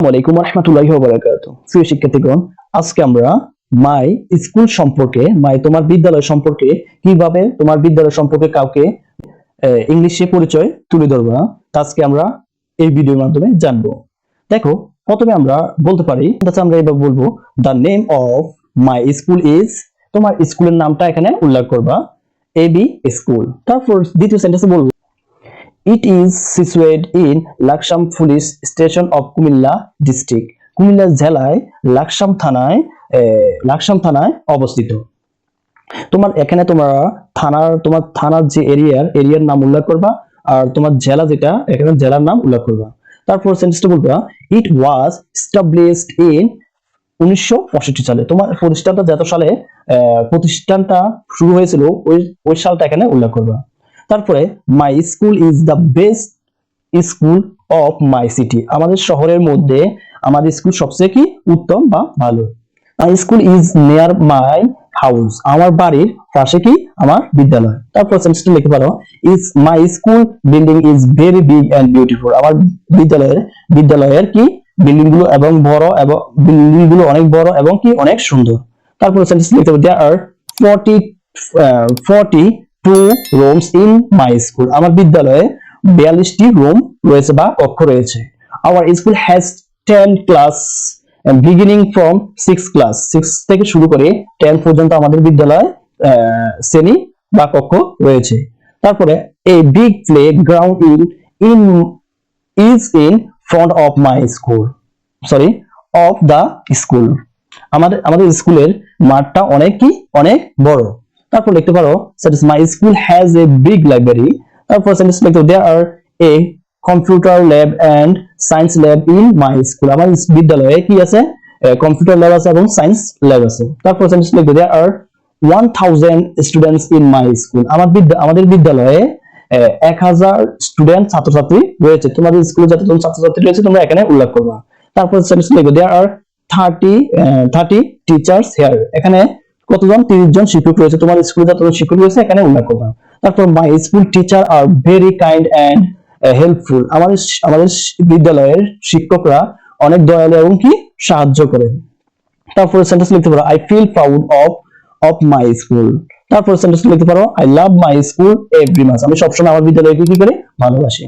আসসালামু আলাইকুম রাহমাতুল্লাহি ওয়া বারাকাতুহু। প্রিয় শিক্ষার্থীগণ, আজকে আমরা মাই স্কুল সম্পর্কে, তোমার বিদ্যালয় সম্পর্কে, কিভাবে তোমার বিদ্যালয় সম্পর্কে কাউকে ইংলিশে পরিচয় তুলে ধরবা, আজকে আমরা এই ভিডিওর মাধ্যমে জানবো। দেখো, প্রথমে আমরা বলতে পারি, আমরা এবার বলবো the name of my school is, তোমার স্কুলের নামটা এখানে উল্লেখ করবা, এবি স্কুল। তারপর দ্বিতীয় সেন্টেন্সে বলবো It is situated in Laksham Police Station of Kumilla District. Comilla জেলায় লাকসাম থানায় অবস্থিত। তোমার এখানে তোমার থানার যে এরিয়ার নাম উল্লেখ করবা, আর তোমার জেলা যেটা এখানে জেলার নাম উল্লেখ করবা। তারপর সেন্টেন্সটা বলবা ইট ওয়াজ এস্টাবলিশড ইন 1965 সালে। তোমার প্রতিষ্ঠানটা যত সালে প্রতিষ্ঠানটা শুরু হয়েছিল ওই সালটা এখানে উল্লেখ করবা। তারপরে my school is the best school of my city. আমাদের শহরের মধ্যে আমাদের স্কুল সবচেয়ে কি উত্তম বা ভালো। My school is near my house. আমার বাড়ির পাশে কি আমার বিদ্যালয়। তারপর সেন্টেন্সটা লিখতে পারো is my school building is very big and beautiful. আমার বিদ্যালয়ের কি বিল্ডিং গুলো অনেক বড় এবং কি অনেক সুন্দর। তারপর সেন্টেন্স লিখতে পারো দেয়ার আর 42 রুমস ইন মাই স্কুল। আমার বিদ্যালয়ে 42টি রুম রয়েছে বা কক্ষ রয়েছে। Our school has 10 class beginning from 6 class. 6 থেকে শুরু করে 10 পর্যন্ত আমাদের বিদ্যালয়ে শ্রেণী বা কক্ষ রয়েছে। তারপরে a big playground in is in front of my school, of the school. আমাদের স্কুলের মাঠটা অনেক বড়। তারপর লিখতে পারো my school has a big library. তারপর সেন্টেন্স লিখতে there are a computer lab and science lab in my school. আমার বিদ্যালয়ে কি আছে, কম্পিউটার ল্যাব আছে এবং সায়েন্স ল্যাব আছে। তারপর সেন্টেন্স লিখতে there R 1000 students in my school. আমাদের বিদ্যালয়ে 1000 স্টুডেন্ট ছাত্রছাত্রী রয়েছে। তোমাদের স্কুলে যতজন ছাত্রছাত্রী রয়েছে তোমরা এখানে উল্লেখ করবা। তারপর সেন্টেন্স লিখতে দেয়ার আর 30 টিচার্স হিয়ার। এখানে কতজন 30 জন শিক্ষক রয়েছে। তোমার স্কুলে যতজন শিক্ষক রয়েছে এখানে উল্লেখ করবা। তারপর my school teacher are very kind and helpful. আমাদের বিদ্যালয়ের শিক্ষকরা অনেক দয়ালু এবং কি সাহায্য করে। তারপর সেন্টেন্স লিখতে পারো I feel proud of my school. তারপর সেন্টেন্স লিখতে পারো I love my school every much. আমি সবসময় আমার বিদ্যালয়কে কি করি, ভালোবাসি।